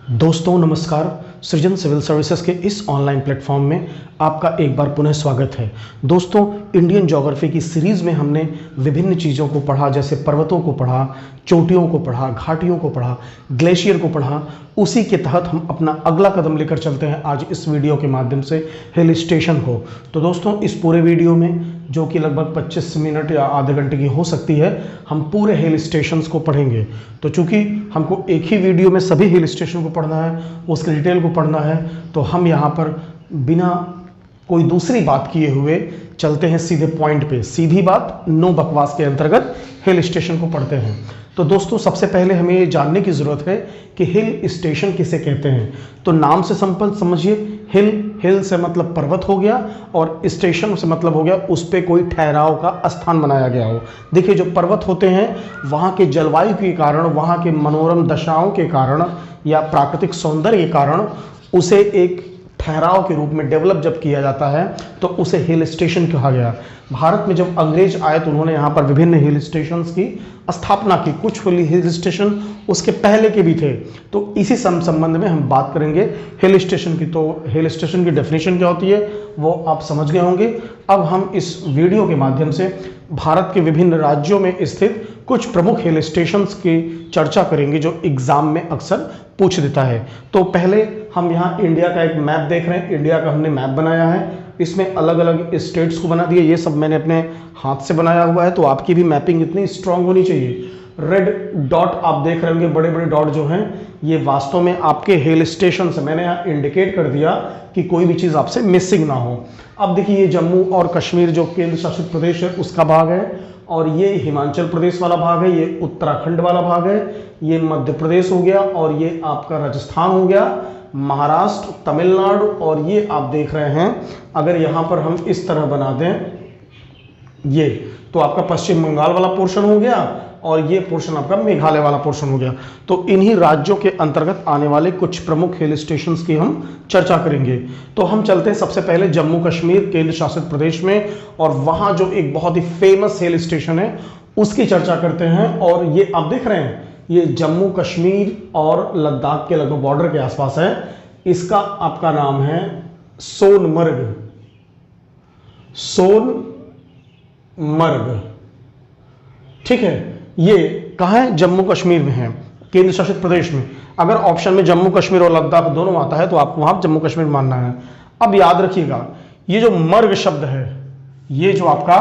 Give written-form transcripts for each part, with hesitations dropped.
दोस्तों नमस्कार। सृजन सिविल सर्विसेज के इस ऑनलाइन प्लेटफॉर्म में आपका एक बार पुनः स्वागत है। दोस्तों, इंडियन ज्योग्राफी की सीरीज़ में हमने विभिन्न चीज़ों को पढ़ा, जैसे पर्वतों को पढ़ा, चोटियों को पढ़ा, घाटियों को पढ़ा, ग्लेशियर को पढ़ा। उसी के तहत हम अपना अगला कदम लेकर चलते हैं आज इस वीडियो के माध्यम से हिल स्टेशन को। तो दोस्तों, इस पूरे वीडियो में, जो कि लगभग 25 मिनट या आधे घंटे की हो सकती है, हम पूरे हिल स्टेशंस को पढ़ेंगे। तो चूंकि हमको एक ही वीडियो में सभी हिल स्टेशन को पढ़ना है, उसके डिटेल को पढ़ना है, तो हम यहाँ पर बिना कोई दूसरी बात किए हुए चलते हैं सीधे पॉइंट पे। सीधी बात, नो बकवास के अंतर्गत हिल स्टेशन को पढ़ते हैं। तो दोस्तों, सबसे पहले हमें ये जानने की ज़रूरत है कि हिल स्टेशन किसे कहते हैं। तो नाम से संपन्न समझिए, हिल से मतलब पर्वत हो गया, और स्टेशन से मतलब हो गया उस पे कोई ठहराव का स्थान बनाया गया हो। देखिए, जो पर्वत होते हैं, वहाँ के जलवायु के कारण, वहाँ के मनोरम दशाओं के कारण या प्राकृतिक सौंदर्य के कारण उसे एक ठहराव के रूप में डेवलप जब किया जाता है तो उसे हिल स्टेशन कहा गया। भारत में जब अंग्रेज आए तो उन्होंने यहाँ पर विभिन्न हिल स्टेशंस की स्थापना की। कुछ हिल स्टेशन उसके पहले के भी थे। तो इसी संबंध में हम बात करेंगे हिल स्टेशन की। तो हिल स्टेशन की डेफिनेशन क्या होती है वो आप समझ गए होंगे। अब हम इस वीडियो के माध्यम से भारत के विभिन्न राज्यों में स्थित कुछ प्रमुख हिल स्टेशंस की चर्चा करेंगे जो एग्जाम में अक्सर पूछ देता है। तो पहले हम यहाँ इंडिया का एक मैप देख रहे हैं। इंडिया का हमने मैप बनाया है, इसमें अलग अलग स्टेट्स को बना दिया। ये सब मैंने अपने हाथ से बनाया हुआ है, तो आपकी भी मैपिंग इतनी स्ट्रांग होनी चाहिए। रेड डॉट आप देख रहे होंगे, बड़े बड़े डॉट जो हैं, ये वास्तव में आपके हिल स्टेशन से मैंने यहाँ इंडिकेट कर दिया कि कोई भी चीज़ आपसे मिसिंग ना हो। अब देखिए, ये जम्मू और कश्मीर जो केंद्र शासित प्रदेश है उसका भाग है, और ये हिमाचल प्रदेश वाला भाग है, ये उत्तराखंड वाला भाग है, ये मध्य प्रदेश हो गया, और ये आपका राजस्थान हो गया, महाराष्ट्र, तमिलनाडु, और ये आप देख रहे हैं, अगर यहाँ पर हम इस तरह बना दें, ये तो आपका पश्चिम बंगाल वाला पोर्शन हो गया, और ये पोर्शन आपका मेघालय वाला पोर्शन हो गया। तो इन्हीं राज्यों के अंतर्गत आने वाले कुछ प्रमुख हिल स्टेशंस की हम चर्चा करेंगे। तो हम चलते हैं सबसे पहले जम्मू कश्मीर केंद्र शासित प्रदेश में, और वहाँ जो एक बहुत ही फेमस हिल स्टेशन है उसकी चर्चा करते हैं। और ये आप देख रहे हैं, ये जम्मू कश्मीर और लद्दाख के लगभग बॉर्डर के आसपास है। इसका आपका नाम है सोनमर्ग। सोनमर्ग, ठीक है। ये कहाँ है? जम्मू कश्मीर में है, केंद्र शासित प्रदेश में। अगर ऑप्शन में जम्मू कश्मीर और लद्दाख दोनों आता है तो आपको वहां जम्मू कश्मीर मानना है। अब याद रखिएगा, ये जो मर्ग शब्द है, ये जो आपका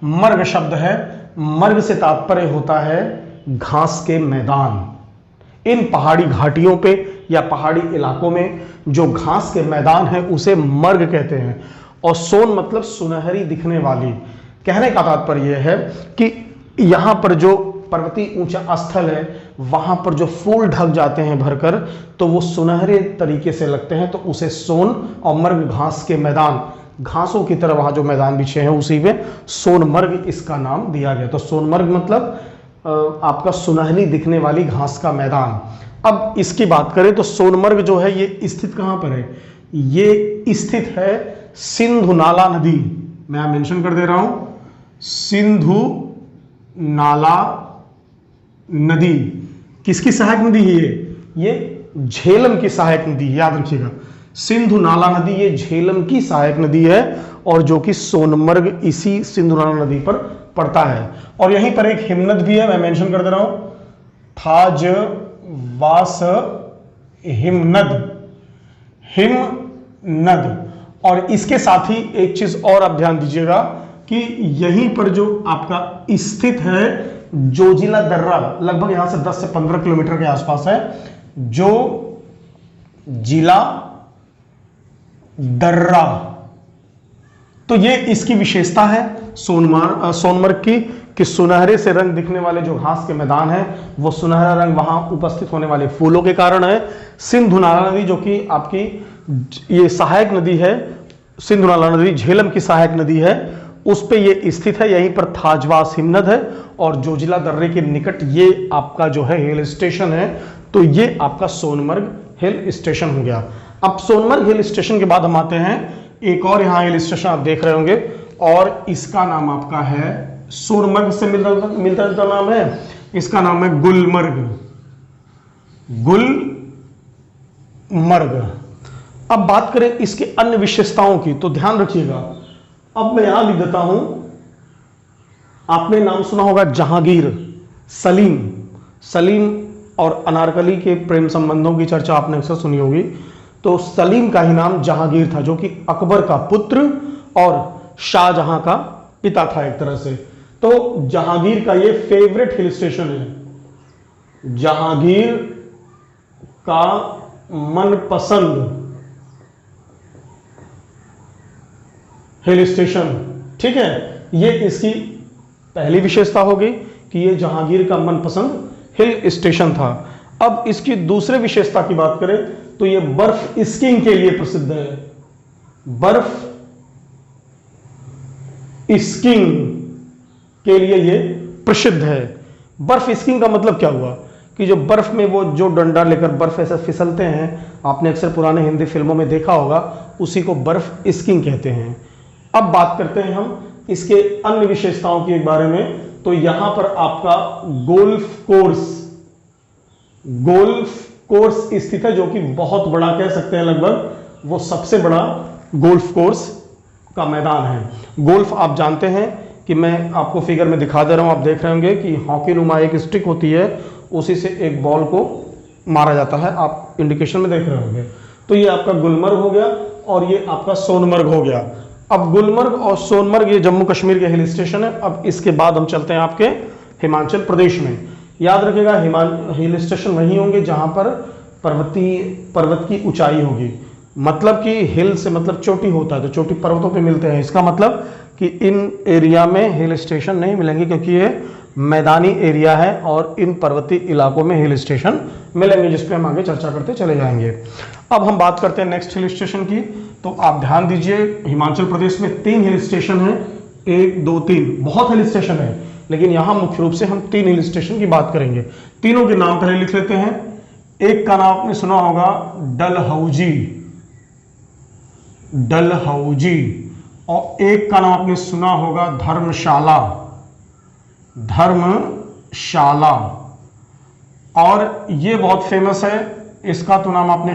मर्ग शब्द है, मर्ग से तात्पर्य होता है घास के मैदान। इन पहाड़ी घाटियों पे या पहाड़ी इलाकों में जो घास के मैदान है उसे मर्ग कहते हैं। और सोन मतलब सुनहरी दिखने वाली। कहने का तात्पर्य यह है कि यहां पर जो पर्वतीय ऊंचा स्थल है, वहां पर जो फूल ढक जाते हैं भरकर, तो वो सुनहरे तरीके से लगते हैं, तो उसे सोन। और मर्ग घास के मैदान, घासों की तरह वहां जो मैदान बिछे हैं उसी में सोनमर्ग इसका नाम दिया गया। तो सोनमर्ग मतलब आपका सुनहरी दिखने वाली घास का मैदान। अब इसकी बात करें तो सोनमर्ग जो है ये स्थित कहां पर है? ये स्थित है सिंधु नाला नदी, मैं मेंशन कर दे रहा हूं, सिंधु नाला नदी। किसकी सहायक नदी है ये झेलम की सहायक नदी, याद रखिएगा। सिंधु नाला नदी ये झेलम की सहायक नदी है, और जो कि सोनमर्ग इसी सिंधु नाला नदी पर पड़ता है। और यहीं पर एक हिमनद भी है, मैं मेंशन कर दे रहा हूं, थाजवास हिमनद, हिमनद। और इसके साथ ही एक चीज और आप ध्यान दीजिएगा कि यहीं पर जो आपका स्थित है जोजिला दर्रा, लगभग यहां से 10 से 15 किलोमीटर के आसपास है, जो जिला दर्रा। तो ये इसकी विशेषता है सोनमर्ग की, कि सुनहरे से रंग दिखने वाले जो घास के मैदान है, वो सुनहरा रंग वहां उपस्थित होने वाले फूलों के कारण है। सिंधु नाला नदी जो कि आपकी ये सहायक नदी है, सिंधु नाला नदी झेलम की सहायक नदी है, उस पे ये स्थित है। यहीं पर थाजवास हिमनद है, और जोजिला दर्रे के निकट ये आपका जो है हिल स्टेशन है। तो ये आपका सोनमर्ग हिल स्टेशन हो गया। अब सोनमर्ग हिल स्टेशन के बाद हम आते हैं एक और यहाँ हिल स्टेशन आप देख रहे होंगे, और इसका नाम आपका है, सोनमर्ग से मिलता जुलता नाम है, इसका नाम है गुलमर्ग। गुलमर्ग, मर्ग। अब बात करें इसके अन्य विशेषताओं की तो ध्यान रखिएगा, अब मैं यहां लिख देता हूं, आपने नाम सुना होगा जहांगीर, सलीम। सलीम और अनारकली के प्रेम संबंधों की चर्चा आपने अक्सर सुनी होगी। तो सलीम का ही नाम जहांगीर था, जो कि अकबर का पुत्र और शाहजहां का पिता था एक तरह से। तो जहांगीर का ये फेवरेट हिल स्टेशन है, जहांगीर का मनपसंद हिल स्टेशन। ठीक है, ये इसकी पहली विशेषता होगी कि ये जहांगीर का मनपसंद हिल स्टेशन था। अब इसकी दूसरे विशेषता की बात करें तो ये बर्फ स्कीइंग के लिए प्रसिद्ध है। बर्फ स्कीइंग के लिए ये प्रसिद्ध है। बर्फ स्कीइंग का मतलब क्या हुआ कि जो बर्फ में वो जो डंडा लेकर बर्फ ऐसे फिसलते हैं, आपने अक्सर पुराने हिंदी फिल्मों में देखा होगा, उसी को बर्फ स्कीइंग कहते हैं। अब बात करते हैं हम इसके अन्य विशेषताओं के बारे में। तो यहां पर आपका गोल्फ कोर्स स्थित है, जो कि बहुत बड़ा कह सकते हैं, लगभग वो सबसे बड़ा गोल्फ कोर्स का मैदान है। गोल्फ आप जानते हैं कि मैं आपको फिगर में दिखा दे रहा हूं, आप देख रहे होंगे कि हॉकी नुमा एक स्टिक होती है, उसी से एक बॉल को मारा जाता है, आप इंडिकेशन में देख रहे होंगे। तो ये आपका गुलमर्ग हो गया और ये आपका सोनमर्ग हो गया। अब गुलमर्ग और सोनमर्ग ये जम्मू कश्मीर के हिल स्टेशन है। अब इसके बाद हम चलते हैं आपके हिमाचल प्रदेश में। याद रखिएगा, हिल स्टेशन वही होंगे जहां पर पर्वत की ऊंचाई होगी। मतलब कि हिल से मतलब चोटी होता है, तो चोटी पर्वतों पे मिलते हैं। इसका मतलब कि इन एरिया में हिल स्टेशन नहीं मिलेंगे, क्योंकि ये मैदानी एरिया है और इन पर्वतीय इलाकों में हिल स्टेशन मिलेंगे, जिस पे हम आगे चर्चा करते चले जाएंगे। अब हम बात करते हैं नेक्स्ट हिल स्टेशन की। तो आप ध्यान दीजिए, हिमाचल प्रदेश में 3 हिल स्टेशन हैं, 1 2 3, बहुत हिल स्टेशन है, लेकिन यहां मुख्य रूप से हम 3 हिल स्टेशन की बात करेंगे। तीनों के नाम पहले लिख लेते हैं। एक का नाम आपने सुना होगा डलहौजी, और एक का नाम आपने सुना होगा धर्मशाला, और ये बहुत फेमस है, इसका तो नाम आपने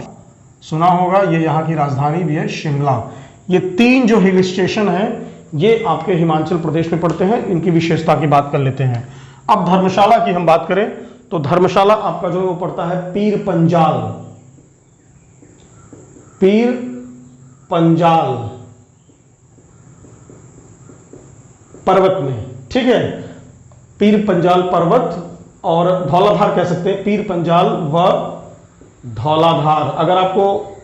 सुना होगा, ये यहाँ की राजधानी भी है शिमला। ये 3 जो हिल स्टेशन है ये आपके हिमाचल प्रदेश में पड़ते हैं। इनकी विशेषता की बात कर लेते हैं। अब धर्मशाला की हम बात करें तो धर्मशाला आपका जो वो पड़ता है पीर पंजाल पर्वत में। ठीक है, पीर पंजाल पर्वत और धौलाधार कह सकते हैं, पीर पंजाल व धौलाधार। अगर आपको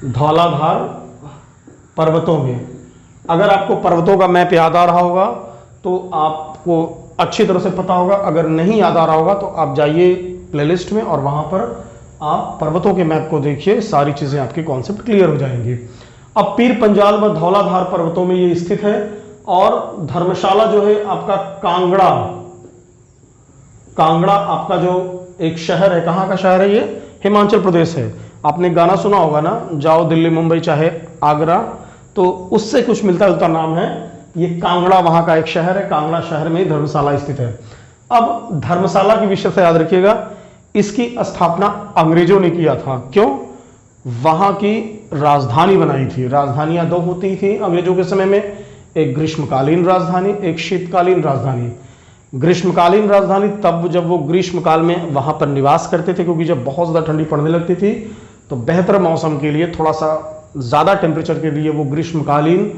धौलाधार पर्वतों में, अगर आपको पर्वतों का मैप याद आ रहा होगा तो आपको अच्छी तरह से पता होगा। अगर नहीं याद आ रहा होगा तो आप जाइए प्लेलिस्ट में और वहां पर आप पर्वतों के मैप को देखिए, सारी चीजें आपके कॉन्सेप्ट क्लियर हो जाएंगी। अब पीर पंजाल व धौलाधार पर्वतों में ये स्थित है। और धर्मशाला जो है आपका कांगड़ा आपका जो एक शहर है, कहाँ का शहर है ये? हिमाचल प्रदेश है। आपने गाना सुना होगा ना, जाओ दिल्ली मुंबई चाहे आगरा, तो उससे कुछ मिलता जुलता नाम है। ये कांगड़ा वहां का एक शहर है, कांगड़ा शहर में धर्मशाला स्थित है। अब धर्मशाला की विशेषता याद रखिएगा, इसकी स्थापना अंग्रेजों ने किया था। क्यों? वहां की राजधानी बनाई थी। राजधानियां 2 होती थी अंग्रेजों के समय में, एक ग्रीष्मकालीन राजधानी, एक शीतकालीन राजधानी। ग्रीष्मकालीन राजधानी तब जब वो ग्रीष्मकाल में वहां पर निवास करते थे, क्योंकि जब बहुत ज्यादा ठंडी पड़ने लगती थी तो बेहतर मौसम के लिए, थोड़ा सा ज्यादा टेम्परेचर के लिए वो ग्रीष्मकालीन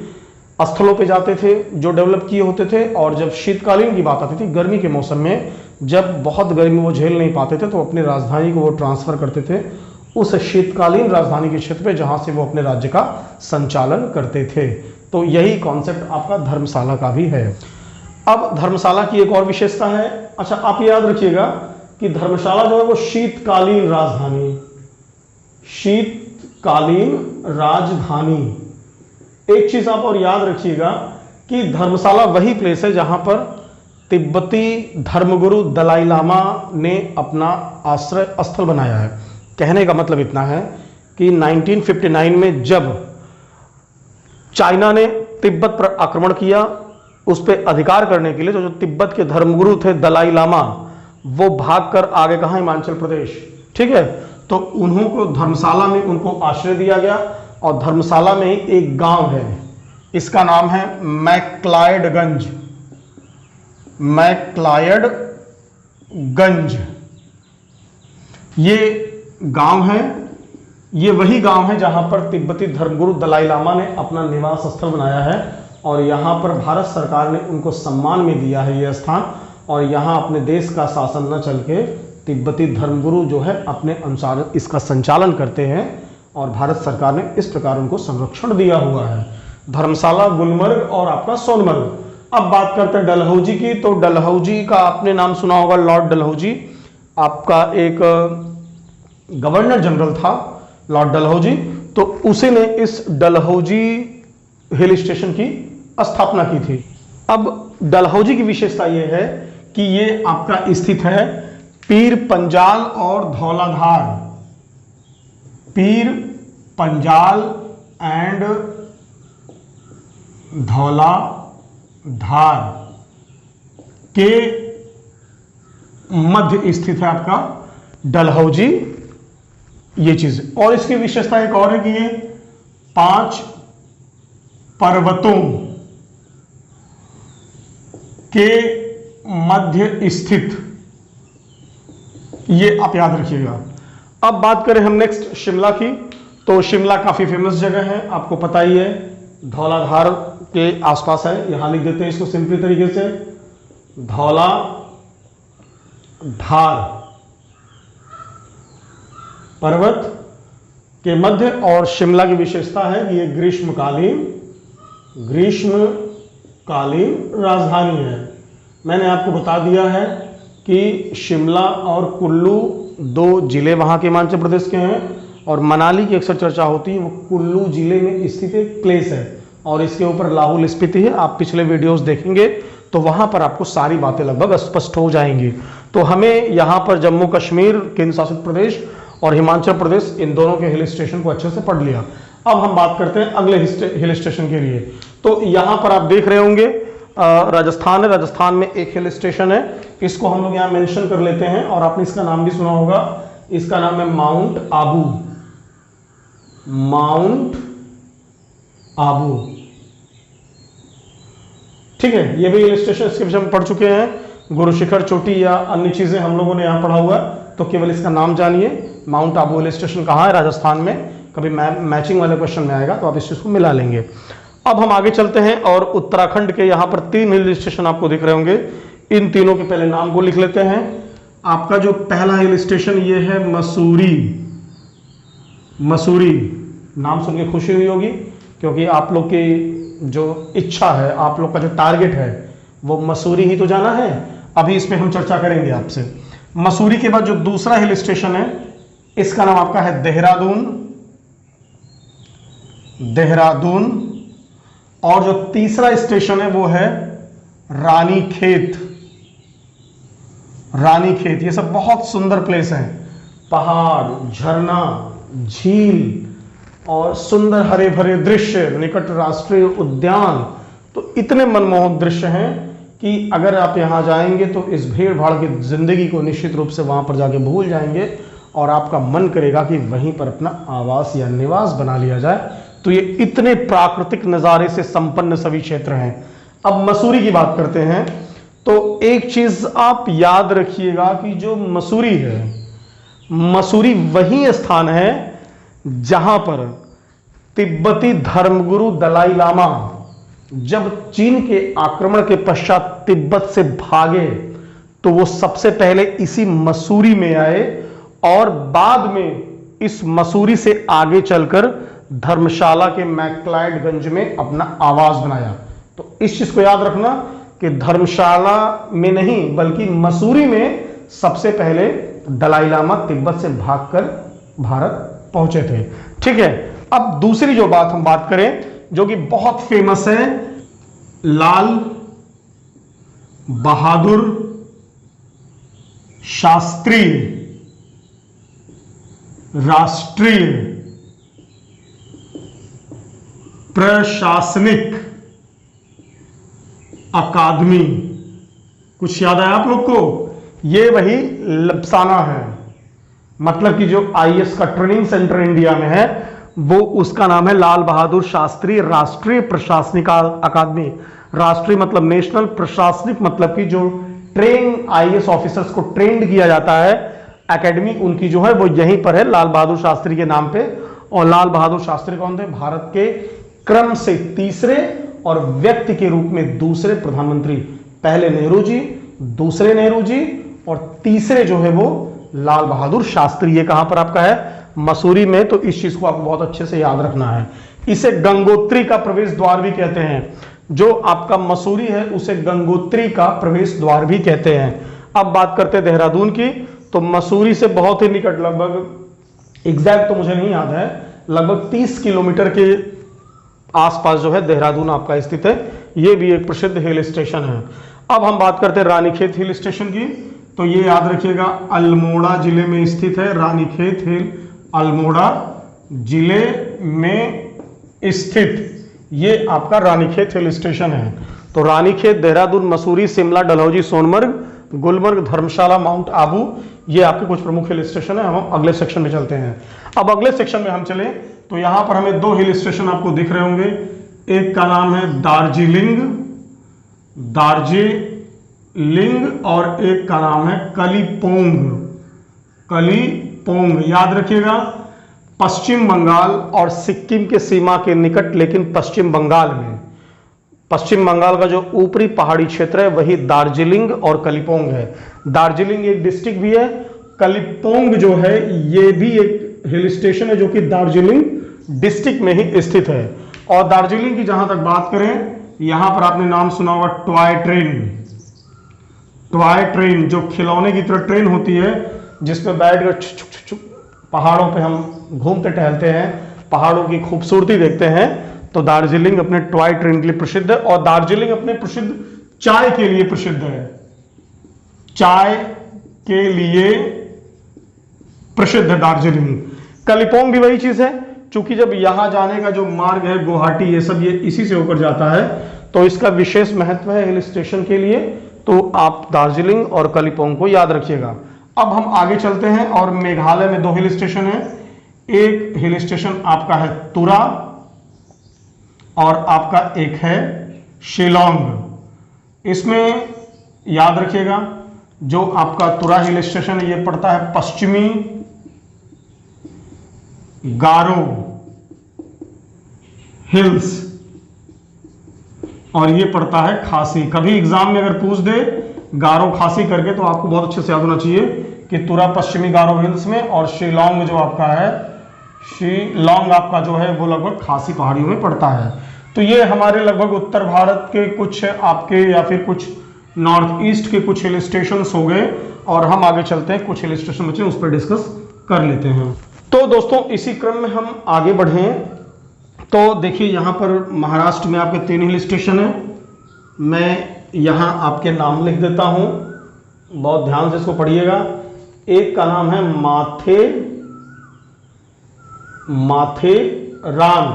स्थलों पे जाते थे जो डेवलप किए होते थे। और जब शीतकालीन की बात आती थी, गर्मी के मौसम में जब बहुत गर्मी वो झेल नहीं पाते थे, तो अपनी राजधानी को वो ट्रांसफर करते थे उस शीतकालीन राजधानी के क्षेत्र पे, जहां से वो अपने राज्य का संचालन करते थे। तो यही कॉन्सेप्ट आपका धर्मशाला का भी है। अब धर्मशाला की एक और विशेषता है। अच्छा, आप याद रखिएगा कि धर्मशाला जो है वो शीतकालीन राजधानी। एक चीज आप और याद रखिएगा कि धर्मशाला वही प्लेस है जहां पर तिब्बती धर्मगुरु दलाई लामा ने अपना आश्रय स्थल बनाया है। कहने का मतलब इतना है कि 1959 में जब चाइना ने तिब्बत पर आक्रमण किया, उस पर अधिकार करने के लिए जो तिब्बत के धर्मगुरु थे दलाई लामा, वो भागकर आगे कहां? हिमाचल प्रदेश। ठीक है, तो उन्होंने धर्मशाला में उनको आश्रय दिया गया और धर्मशाला में ही एक गांव है, इसका नाम है मैक्लायडगंज। मैक्लायडगंज ये गांव है, ये वही गांव है जहां पर तिब्बती धर्मगुरु दलाई लामा ने अपना निवास स्थल बनाया है और यहां पर भारत सरकार ने उनको सम्मान में दिया है यह स्थान। और यहां अपने देश का शासन न चल के तिब्बती धर्मगुरु जो है अपने अनुसार इसका संचालन करते हैं और भारत सरकार ने इस प्रकार उनको संरक्षण दिया हुआ है। धर्मशाला, गुलमर्ग और आपका सोनमर्ग। अब बात करते हैं डलहौजी की। तो डलहौजी का आपने नाम सुना होगा, लॉर्ड डलहौजी आपका एक गवर्नर जनरल था, लॉर्ड डलहौजी। तो उसी ने इस डलहौजी हिल स्टेशन की स्थापना की थी। अब डलहौजी की विशेषता यह है कि ये आपका स्थित है पीर पंजाल और धौलाधार, पीर पंजाल एंड धौलाधार के मध्य स्थित है आपका डलहौजी, ये चीज। और इसकी विशेषता एक और है कि ये 5 पर्वतों के मध्य स्थित, ये आप याद रखिएगा। अब बात करें हम नेक्स्ट शिमला की। तो शिमला काफी फेमस जगह है, आपको पता ही है, धौलाधार के आसपास है। यहां लिख देते हैं इसको सिंपली तरीके से, धौलाधार पर्वत के मध्य। और शिमला की विशेषता है कि ये ग्रीष्मकालीन राजधानी है। मैंने आपको बता दिया है कि शिमला और कुल्लू 2 जिले वहां के हिमाचल प्रदेश के हैं और मनाली की अक्सर चर्चा होती है, वो कुल्लू जिले में स्थित एक प्लेस है और इसके ऊपर लाहौल स्पीति है। आप पिछले वीडियोस देखेंगे तो वहां पर आपको सारी बातें लगभग स्पष्ट हो जाएंगी। तो हमें यहां पर जम्मू कश्मीर केंद्र शासित प्रदेश और हिमाचल प्रदेश, इन दोनों के हिल स्टेशन को अच्छे से पढ़ लिया। अब हम बात करते हैं अगले हिल स्टेशन के लिए। तो यहां पर आप देख रहे होंगे राजस्थान है, राजस्थान में एक हिल स्टेशन है, इसको हम लोग यहां मेंशन कर लेते हैं और आपने इसका नाम भी सुना होगा, इसका नाम है माउंट आबू। माउंट आबू, ठीक है, ये भी हिल स्टेशन इसके विषय में पढ़ चुके हैं। गुरु शिखर चोटी या अन्य चीजें हम लोगों ने यहां पढ़ा हुआ, तो केवल इसका नाम जानिए। माउंट आबू हिल स्टेशन कहां है? राजस्थान में। कभी मैचिंग वाले क्वेश्चन में आएगा तो आप इस चीज को मिला लेंगे। अब हम आगे चलते हैं और उत्तराखंड के यहां पर 3 हिल स्टेशन आपको दिख रहे होंगे। इन तीनों के पहले नाम को लिख लेते हैं। आपका जो पहला हिल स्टेशन ये है मसूरी। मसूरी नाम सुन के खुशी हुई होगी क्योंकि आप लोग की जो इच्छा है, आप लोग का जो टारगेट है वो मसूरी ही तो जाना है। अभी इस पे हम चर्चा करेंगे आपसे। मसूरी के बाद जो दूसरा हिल स्टेशन है इसका नाम आपका है देहरादून। देहरादून। और जो तीसरा स्टेशन है वो है रानीखेत। रानीखेत, ये सब बहुत सुंदर प्लेस हैं, पहाड़, झरना, झील और सुंदर हरे भरे दृश्य, निकट राष्ट्रीय उद्यान। तो इतने मनमोहक दृश्य हैं कि अगर आप यहां जाएंगे तो इस भीड़ भाड़ की जिंदगी को निश्चित रूप से वहां पर जाके भूल जाएंगे और आपका मन करेगा कि वहीं पर अपना आवास या निवास बना लिया जाए। तो ये इतने प्राकृतिक नजारे से संपन्न सभी क्षेत्र हैं। अब मसूरी की बात करते हैं। तो एक चीज आप याद रखिएगा कि जो मसूरी है, मसूरी वही स्थान है जहां पर तिब्बती धर्मगुरु दलाई लामा जब चीन के आक्रमण के पश्चात तिब्बत से भागे तो वो सबसे पहले इसी मसूरी में आए और बाद में इस मसूरी से आगे चलकर धर्मशाला के मैक्लायडगंज में अपना आवास बनाया। तो इस चीज को याद रखना कि धर्मशाला में नहीं बल्कि मसूरी में सबसे पहले दलाई लामा तिब्बत से भागकर भारत पहुंचे थे। ठीक है, अब दूसरी जो बात हम बात करें जो कि बहुत फेमस है, लाल बहादुर शास्त्री राष्ट्रीय प्रशासनिक अकादमी। कुछ याद आया आप लोग को? ये वही लपसाना है, मतलब कि जो आईएएस का ट्रेनिंग सेंटर इंडिया में है वो उसका नाम है लाल बहादुर शास्त्री राष्ट्रीय प्रशासनिक अकादमी। राष्ट्रीय मतलब नेशनल, प्रशासनिक मतलब कि जो ट्रेन आईएएस ऑफिसर्स को ट्रेंड किया जाता है, एकेडमी उनकी जो है वो यहीं पर है लाल बहादुर शास्त्री के नाम पे। और लाल बहादुर शास्त्री कौन थे? भारत के क्रम से तीसरे और व्यक्ति के रूप में दूसरे प्रधानमंत्री। पहले नेहरू जी, दूसरे नेहरू जी और तीसरे जो है वो लाल बहादुर शास्त्री। ये कहां पर आपका है? मसूरी में। तो इस चीज को आपको बहुत अच्छे से याद रखना है। इसे गंगोत्री का प्रवेश द्वार भी कहते हैं। जो आपका मसूरी है उसे गंगोत्री का प्रवेश द्वार भी कहते हैं। अब बात करते हैं देहरादून की। तो मसूरी से बहुत ही निकट, लगभग एग्जैक्ट तो मुझे नहीं याद है, लगभग 30 किलोमीटर के आसपास जो है देहरादून आपका स्थित है। यह भी एक प्रसिद्ध हिल स्टेशन है। अब हम बात करते हैं रानीखेत हिल स्टेशन की। तो ये याद रखिएगा अल्मोड़ा जिले में स्थित है। रानीखेत हिल अल्मोड़ा जिले में स्थित ये आपका रानीखेत हिल स्टेशन है। तो रानीखेत, देहरादून, मसूरी, शिमला, डलहौजी, सोनमर्ग, गुलमर्ग, धर्मशाला, माउंट आबू, ये आपके कुछ प्रमुख हिल स्टेशन है। हम अगले सेक्शन में चलते हैं। अब अगले सेक्शन में हम चले तो यहां पर हमें 2 हिल स्टेशन आपको दिख रहे होंगे। एक का नाम है दार्जिलिंग, दार्जिलिंग, और एक का नाम है कलिम्पोंग, कलिम्पोंग। याद रखिएगा पश्चिम बंगाल और सिक्किम के सीमा के निकट, लेकिन पश्चिम बंगाल में, पश्चिम बंगाल का जो ऊपरी पहाड़ी क्षेत्र है वही दार्जिलिंग और कलिम्पोंग है। दार्जिलिंग एक डिस्ट्रिक्ट भी है, कलिम्पोंग जो है ये भी एक हिल स्टेशन है जो कि दार्जिलिंग डिस्ट्रिक्ट में ही स्थित है। और दार्जिलिंग की जहां तक बात करें, यहां पर आपने नाम सुना होगा टॉय ट्रेन। टॉय ट्रेन जो खिलौने की तरह ट्रेन होती है जिसपे बैठकर पहाड़ों पे हम घूमते टहलते हैं, पहाड़ों की खूबसूरती देखते हैं। तो दार्जिलिंग अपने टॉय ट्रेन के लिए प्रसिद्ध है। और दार्जिलिंग अपने प्रसिद्ध चाय के लिए प्रसिद्ध है। चाय के लिए प्रसिद्ध है दार्जिलिंग। कलिम्पोंग भी वही चीज है, क्योंकि जब यहां जाने का जो मार्ग है गुवाहाटी, ये सब ये इसी से होकर जाता है, तो इसका विशेष महत्व है हिल स्टेशन के लिए। तो आप दार्जिलिंग और कलिम्पोंग को याद रखिएगा। अब हम आगे चलते हैं और मेघालय में 2 हिल स्टेशन है। एक हिल स्टेशन आपका है तुरा और आपका एक है शिलोंग। इसमें याद रखिएगा जो आपका तुरा हिल स्टेशन है ये पड़ता है पश्चिमी गारो हिल्स और ये पड़ता है खासी। कभी एग्जाम में अगर पूछ दे गारो खासी करके तो आपको बहुत अच्छे से याद होना चाहिए कि तुरा पश्चिमी गारो हिल्स में और शिलोंग जो आपका है, शिलोंग आपका जो है वो लगभग खासी पहाड़ियों में पड़ता है। तो ये हमारे लगभग उत्तर भारत के कुछ आपके या फिर कुछ नॉर्थ ईस्ट के कुछ हिल स्टेशन हो गए। और हम आगे चलते हैं, कुछ हिल स्टेशन बचे उस पर डिस्कस कर लेते हैं। तो दोस्तों इसी क्रम में हम आगे बढ़े तो देखिए यहां पर महाराष्ट्र में आपके 3 हिल स्टेशन है। मैं यहां आपके नाम लिख देता हूं, बहुत ध्यान से इसको पढ़िएगा। एक का नाम है माथेरान,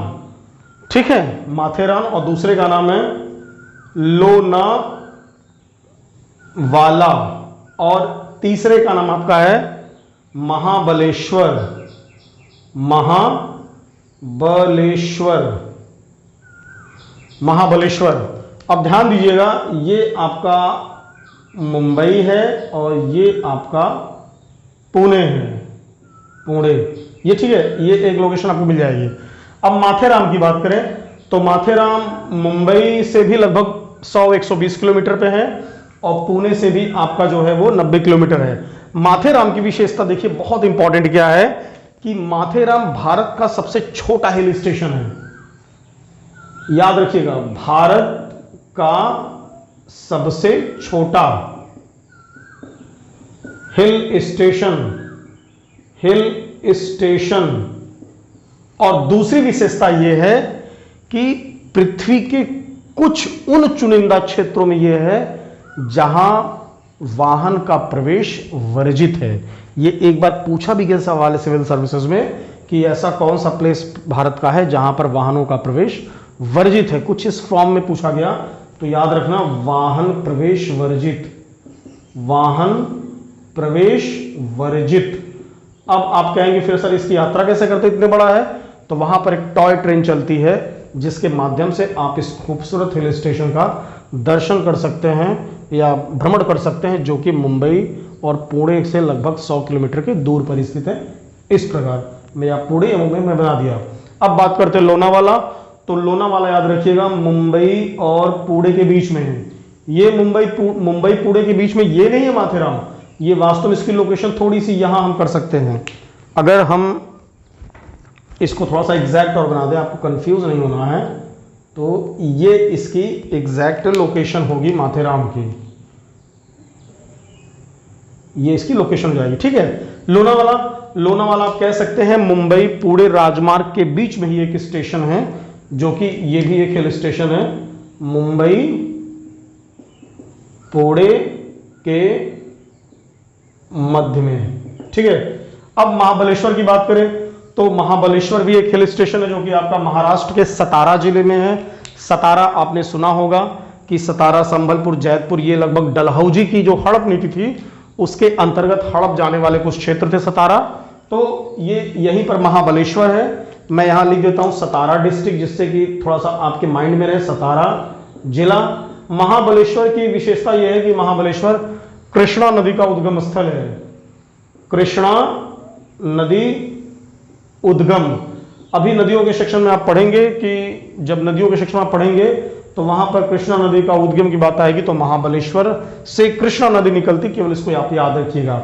ठीक है, माथेरान। और दूसरे का नाम है लोनावाला और तीसरे का नाम आपका है महाबलेश्वर, महाबलेश्वर। अब ध्यान दीजिएगा ये आपका मुंबई है और ये आपका पुणे है, पुणे, ये ठीक है, ये एक लोकेशन आपको मिल जाएगी। अब माथेरान की बात करें तो माथेरान मुंबई से भी लगभग 100-120 किलोमीटर पे है और पुणे से भी आपका जो है वो 90 किलोमीटर है। माथेरान की विशेषता देखिए बहुत इंपॉर्टेंट क्या है कि माथेरान भारत का सबसे छोटा हिल स्टेशन है। याद रखिएगा भारत का सबसे छोटा हिल स्टेशन। और दूसरी विशेषता यह है कि पृथ्वी के कुछ उन चुनिंदा क्षेत्रों में यह है जहां वाहन का प्रवेश वर्जित है। यह एक बार पूछा भी गया सवाल है सिविल सर्विसेज में कि ऐसा कौन सा प्लेस भारत का है जहां पर वाहनों का प्रवेश वर्जित है। कुछ इस फॉर्म में पूछा गया तो याद रखना वाहन प्रवेश वर्जित, वाहन प्रवेश वर्जित। अब आप कहेंगे फिर सर इसकी यात्रा कैसे करते, इतने बड़ा है? तो वहां पर एक टॉय ट्रेन चलती है जिसके माध्यम से आप इस खूबसूरत हिल स्टेशन का दर्शन कर सकते हैं या भ्रमण कर सकते हैं, जो कि मुंबई और पुणे से लगभग 100 किलोमीटर के दूर पर स्थित है। इस प्रकार मैं आप पुणे या मुंबई में बना दिया। अब बात करते हैं लोनावाला। तो लोनावाला याद रखिएगा मुंबई और पुणे के बीच में है। ये मुंबई पुणे के बीच में ये नहीं है माथेरान, ये वास्तव में इसकी लोकेशन थोड़ी सी यहां हम कर सकते हैं। अगर हम इसको थोड़ा सा एग्जैक्ट और बना दें, आपको कंफ्यूज नहीं होना है, तो ये इसकी एग्जैक्ट लोकेशन होगी माथेरान की, ये इसकी लोकेशन हो जाएगी। ठीक है, लोनावाला आप कह सकते हैं मुंबई पुणे राजमार्ग के बीच में ही एक स्टेशन है, जो कि ये भी एक हिल स्टेशन है, मुंबई पुणे के मध्य में। ठीक है, अब महाबलेश्वर की बात करें तो महाबलेश्वर भी एक हिल स्टेशन है, जो कि आपका महाराष्ट्र के सतारा जिले में है। सतारा आपने सुना होगा कि सतारा, संबलपुर, जैतपुर, ये लगभग डलहौजी की जो हड़प नीति थी उसके अंतर्गत हड़प जाने वाले कुछ क्षेत्र थे सतारा। तो ये यहीं पर महाबलेश्वर है। मैं यहां लिख देता हूं सतारा डिस्ट्रिक्ट, जिससे कि थोड़ा सा आपके माइंड में रहे सतारा जिला। महाबलेश्वर की विशेषता यह है कि महाबलेश्वर कृष्णा नदी का उद्गम स्थल है। कृष्णा नदी उद्गम, अभी नदियों के सेक्शन में आप पढ़ेंगे कि जब नदियों के सेक्शन में आप पढ़ेंगे तो वहां पर कृष्णा नदी का उद्गम की बात आएगी, तो महाबलेश्वर से कृष्णा नदी निकलती, केवल इसको आप याद रखिएगा।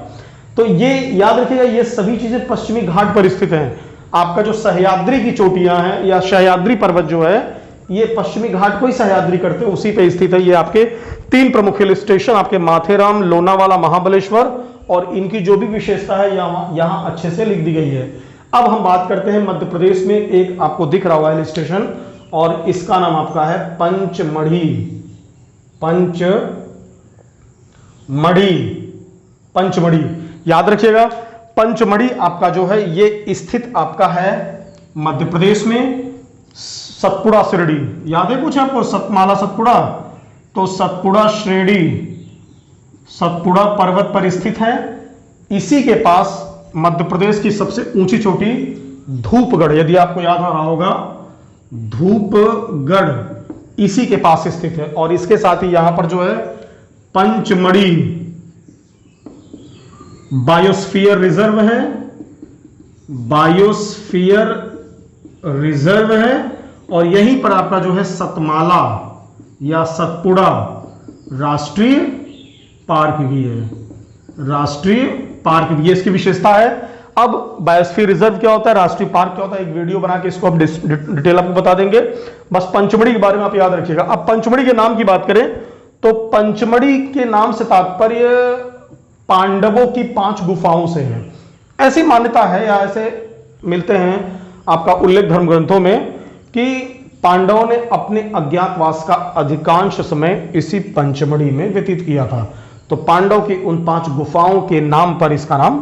तो ये याद रखिएगा, ये सभी चीजें पश्चिमी घाट पर स्थित हैं। आपका जो सह्याद्री की चोटियां हैं या सह्याद्री पर्वत जो है, ये पश्चिमी घाट को ही सह्याद्री करते हैं, उसी पे स्थित है। ये आपके 3 प्रमुख हिल स्टेशन, आपके माथेरान, लोनावाला, महाबलेश्वर, और इनकी जो भी विशेषता है यहां अच्छे से लिख दी गई है। अब हम बात करते हैं मध्य प्रदेश में एक आपको दिख रहा हुआ हिल स्टेशन, और इसका नाम आपका है पंचमढ़ी। पंचमढ़ी याद रखिएगा। पंचमढ़ी आपका जो है ये स्थित आपका है मध्य प्रदेश में, सतपुड़ा श्रेणी याद है कुछ आपको, सतमाला सतपुड़ा, तो सतपुड़ा श्रेणी सतपुड़ा पर्वत पर स्थित है। इसी के पास मध्य प्रदेश की सबसे ऊंची चोटी धूपगढ़, यदि आपको याद आ रहा होगा, धूपगढ़ इसी के पास स्थित है। और इसके साथ ही यहां पर जो है पंचमढ़ी बायोस्फीयर रिजर्व है, बायोस्फीयर रिजर्व है। और यहीं पर आपका जो है सतमाला या सतपुड़ा राष्ट्रीय पार्क भी है, राष्ट्रीय पार्क भी, ये इसकी विशेषता है। अब बायोस्फीयर रिजर्व क्या होता है, राष्ट्रीय पार्क क्या होता है, एक वीडियो बना के इसको आप डिटेल आपको बता देंगे। बस पंचमढ़ी के बारे में आप याद रखिएगा। अब पंचमढ़ी के नाम की बात करें तो पंचमढ़ी के नाम से तात्पर्य पांडवों की 5 गुफाओं से है, ऐसी मान्यता है या ऐसे मिलते हैं आपका उल्लेख धर्म ग्रंथों में कि पांडवों ने अपने अज्ञातवास का अधिकांश समय इसी पंचमढ़ी में व्यतीत किया था। तो पांडव की उन 5 गुफाओं के नाम पर इसका नाम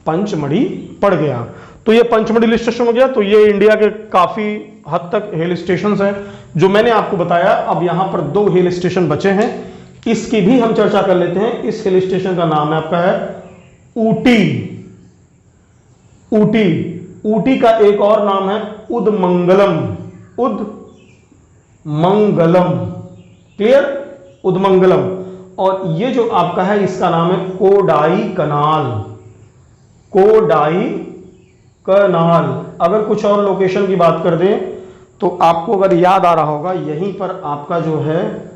पंचमढ़ी पड़ गया। तो ये पंचमढ़ी हिल स्टेशन हो गया। तो ये इंडिया के काफी हद तक हिल स्टेशन हैं जो मैंने आपको बताया। अब यहां पर 2 हिल स्टेशन बचे हैं, इसकी भी हम चर्चा कर लेते हैं। इस हिल स्टेशन का नाम है आपका है ऊटी। ऊटी, ऊटी का एक और नाम है उदमंगलम। उदमंगलम, क्लियर, उदमंगलम। और ये जो आपका है इसका नाम है कोडाई कनाल। कोडाई कनाल। अगर कुछ और लोकेशन की बात कर दें तो आपको अगर याद आ रहा होगा, यहीं पर आपका जो है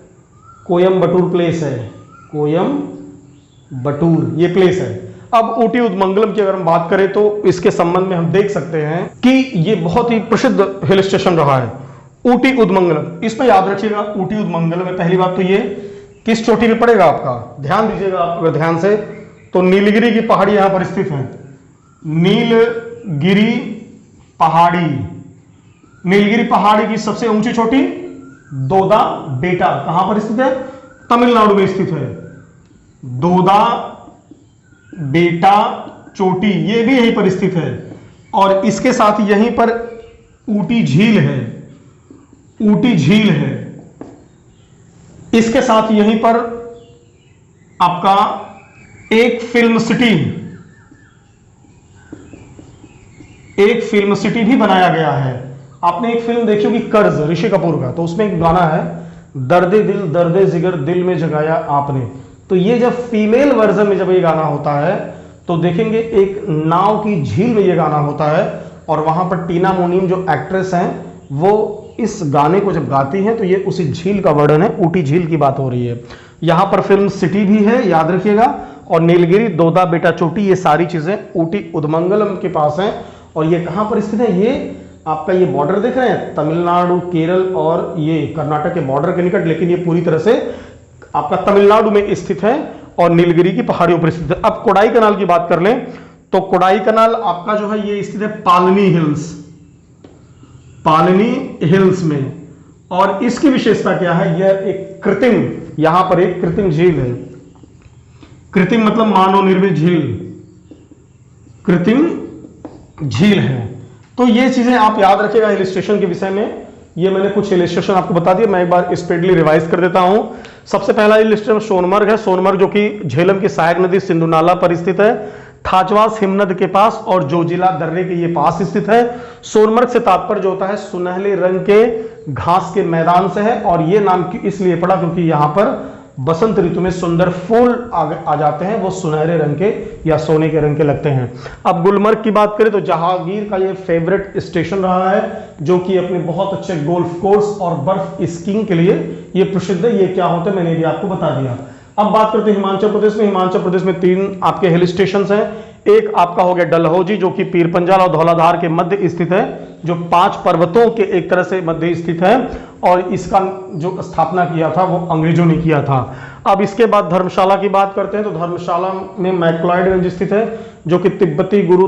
कोयम्बटूर प्लेस है, कोयम्बटूर ये प्लेस है। अब ऊटी उदमंगलम की अगर हम बात करें तो इसके संबंध में हम देख सकते हैं कि ये बहुत ही प्रसिद्ध हिल स्टेशन रहा है ऊटी उदमंगलम। इसमें याद रखिएगा ऊटी उदमंगलम में पहली बात तो ये किस चोटी पे पड़ेगा आपका, ध्यान दीजिएगा आप अगर ध्यान से, तो नीलगिरी की पहाड़ी यहां पर स्थित है। नीलगिरी पहाड़ी, नीलगिरी पहाड़ी की सबसे ऊंची चोटी दोदा बेटा कहां पर स्थित है, तमिलनाडु में स्थित है। दोदा बेटा चोटी ये भी यहीं पर स्थित है। और इसके साथ यहीं पर ऊटी झील है, ऊटी झील है। इसके साथ यहीं पर आपका एक फिल्म सिटी, एक फिल्म सिटी भी बनाया गया है। आपने एक फिल्म देखी होगी कर्ज, ऋषि कपूर का, तो उसमें एक गाना है दर्दे दिल दर्दे जिगर दिल में जगाया आपने। तो ये जब फीमेल वर्जन में जब ये गाना होता है तो देखेंगे एक नाव की झील में ये गाना होता है और वहां पर टीना मुनीम जो एक्ट्रेस हैं वो इस गाने को जब गाती हैं तो ये उसी झील का वर्णन है, ऊटी झील की बात हो रही है। यहां पर फिल्म सिटी भी है, याद रखिएगा, और नीलगिरी, दोदा बेटा चोटी, ये सारी चीजें ऊटी उदमंगलम के पास हैं। और ये कहां पर स्थित है? ये आपका ये बॉर्डर देख रहे हैं, तमिलनाडु, केरल और ये कर्नाटक के बॉर्डर के निकट, लेकिन ये पूरी तरह से आपका तमिलनाडु में स्थित है और नीलगिरी की पहाड़ियों पर स्थित है। अब कोडाई कनाल की बात कर लें तो कोडाई कनाल आपका जो है ये स्थित है पालनी हिल्स में। और इसकी विशेषता क्या है? यह एक कृत्रिम, यहां पर एक कृत्रिम झील है। कृत्रिम मतलब मानव निर्मित झील, कृत्रिम झील है। तो ये चीजें आप याद रखिएगा हिल स्टेशन के विषय में। ये मैंने कुछ हिल स्टेशन आपको बता दिया, मैं एक बार स्पीडली रिवाइज कर देता हूं। सबसे पहला हिल स्टेशन सोनमर्ग है। सोनमर्ग जो कि झेलम की सहायक नदी सिंधु नाला पर स्थित है, थाचवास हिमनद के पास और जोजिला दर्रे के ये पास स्थित है। सोनमर्ग से तात्पर्य जो होता है सुनहले रंग के घास के मैदान से है, और ये नाम इसलिए पड़ा क्योंकि यहां पर बसंत ऋतु में सुंदर फूल आ जाते हैं, वो सुनहरे रंग के या सोने के रंग के लगते हैं। अब गुलमर्ग की बात करें तो जहांगीर का ये फेवरेट स्टेशन रहा है, जो कि अपने बहुत अच्छे गोल्फ कोर्स और बर्फ स्कीइंग के लिए ये प्रसिद्ध है। ये क्या होता है मैंने भी आपको बता दिया। अब बात करते हैं हिमाचल प्रदेश में। हिमाचल प्रदेश में 3 आपके हिल स्टेशन हैं। एक आपका हो गया डलहौजी जो कि पीर पंजाल और धौलाधार के मध्य स्थित है, जो 5 पर्वतों के एक तरह से मध्य स्थित है, और इसका जो स्थापना किया था वो अंग्रेजों ने किया था। अब इसके बाद धर्मशाला की बात करते हैं तो धर्मशाला में मैक्लॉयडगंज स्थित है, जो कि तिब्बती गुरु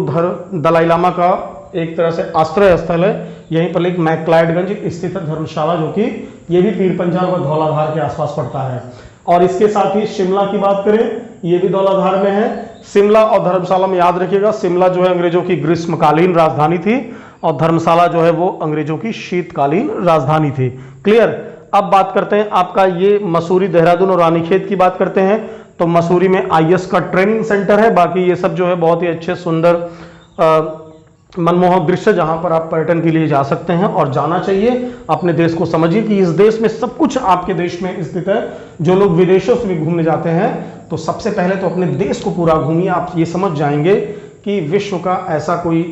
दलाई लामा का एक तरह से आश्रय स्थल है। यहीं पर एक मैक्लॉयडगंज स्थित है धर्मशाला, जो कि ये भी पीर पंजाल और धौलाधार के आसपास पड़ता है। और इसके साथ ही शिमला की बात करें, ये भी धौलाधार में है। शिमला और धर्मशाला में याद रखिएगा, शिमला जो है अंग्रेजों की ग्रीष्मकालीन राजधानी थी और धर्मशाला जो है वो अंग्रेजों की शीतकालीन राजधानी थी। क्लियर। अब बात करते हैं आपका ये मसूरी, देहरादून और रानीखेत की बात करते हैं तो मसूरी में आईएएस का ट्रेनिंग सेंटर है। बाकी ये सब जो है बहुत ही अच्छे सुंदर मनमोहक दृश्य जहां पर आप पर्यटन के लिए जा सकते हैं और जाना चाहिए। अपने देश को समझिए कि इस देश में सब कुछ आपके देश में स्थित है। जो लोग विदेशों से भी घूमने जाते हैं तो सबसे पहले तो अपने देश को पूरा घूमिए, आप ये समझ जाएंगे कि विश्व का ऐसा कोई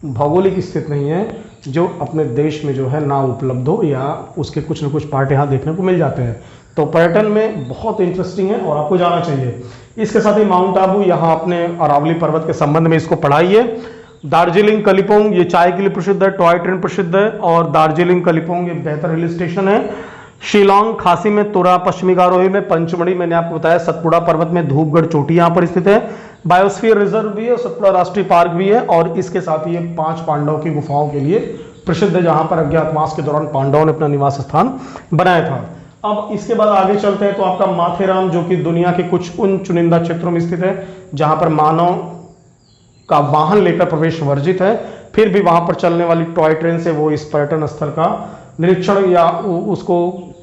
भौगोलिक स्थिति नहीं है जो अपने देश में जो है ना उपलब्ध हो या उसके कुछ न कुछ पार्ट यहाँ देखने को मिल जाते हैं। तो पर्यटन में बहुत इंटरेस्टिंग है और आपको जाना चाहिए। इसके साथ ही माउंट आबू, यहाँ अपने अरावली पर्वत के संबंध में इसको पढ़ाइए। दार्जिलिंग कलिम्पोंग ये चाय के लिए प्रसिद्ध है, टॉय ट्रेन प्रसिद्ध है, और दार्जिलिंग कलिम्पोंग ये बेहतर हिल स्टेशन है। शिलोंग खासी में तुरा, पश्चिमी गारोही में पंचमढ़ी, मैंने आपको बताया सतपुड़ा पर्वत में धूपगढ़ चोटी यहाँ पर स्थित है। बायोस्फीयर रिजर्व भी है, सतपुड़ा राष्ट्रीय पार्क भी है, और इसके साथ ही ये 5 पांडवों की गुफाओं के लिए प्रसिद्ध है, जहां पर अज्ञातवास के दौरान पांडवों ने अपना निवास स्थान बनाया था। अब इसके बाद आगे चलते हैं तो आपका माथेरान, जो कि दुनिया के कुछ उन चुनिंदा क्षेत्रों में स्थित है जहां पर मानव का वाहन लेकर प्रवेश वर्जित है, फिर भी वहां पर चलने वाली टॉय ट्रेन से वो इस पर्यटन स्थल का निरीक्षण या उसको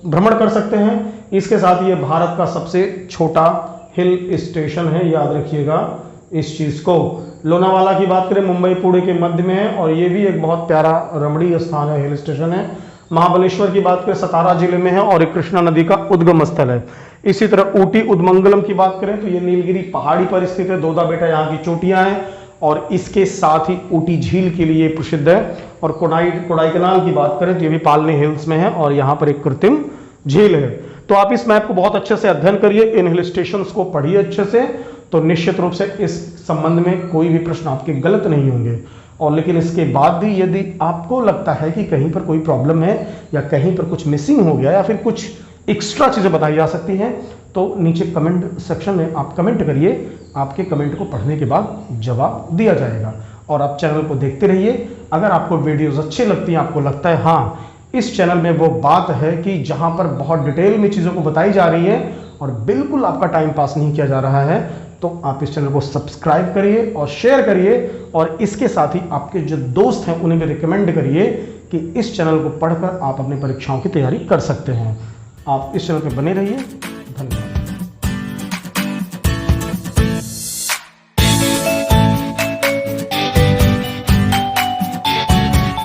भ्रमण कर सकते हैं। इसके साथ ये भारत का सबसे छोटा हिल स्टेशन है, याद रखिएगा इस चीज को। लोनावाला की बात करें, मुंबई पुणे के मध्य में है और ये भी एक बहुत प्यारा रमणीय स्थान है, हिल स्टेशन है। महाबलेश्वर की बात करें, सतारा जिले में है और एक कृष्णा नदी का उद्गम स्थल है। इसी तरह ऊटी उदमंगलम की बात करें तो ये नीलगिरी पहाड़ी पर स्थित है, दोदा बेटा यहाँ की चोटियां हैं, और इसके साथ ही ऊटी झील के लिए प्रसिद्ध है। और कोडाईकनाल की बात करें तो ये भी पालनी हिल्स में है और यहाँ पर एक कृत्रिम झील है। तो आप इस मैप को बहुत अच्छे से अध्ययन करिए, इन हिल स्टेशंस को पढ़िए अच्छे से, तो निश्चित रूप से इस संबंध में कोई भी प्रश्न आपके गलत नहीं होंगे। और लेकिन इसके बाद भी यदि आपको लगता है कि कहीं पर कोई प्रॉब्लम है या कहीं पर कुछ मिसिंग हो गया या फिर कुछ एक्स्ट्रा चीजें बताई जा सकती हैं, तो नीचे कमेंट सेक्शन में आप कमेंट करिए, आपके कमेंट को पढ़ने के बाद जवाब दिया जाएगा। और आप चैनल को देखते रहिए। अगर आपको वीडियोस अच्छी लगती हैं, आपको लगता है हाँ इस चैनल में वो बात है कि जहां पर बहुत डिटेल में चीज़ों को बताई जा रही है और बिल्कुल आपका टाइम पास नहीं किया जा रहा है, तो आप इस चैनल को सब्सक्राइब करिए और शेयर करिए, और इसके साथ ही आपके जो दोस्त हैं उन्हें भी रिकमेंड करिए कि इस चैनल को पढ़कर आप अपनी परीक्षाओं की तैयारी कर सकते हैं। आप इस चैनल पर बने रहिए।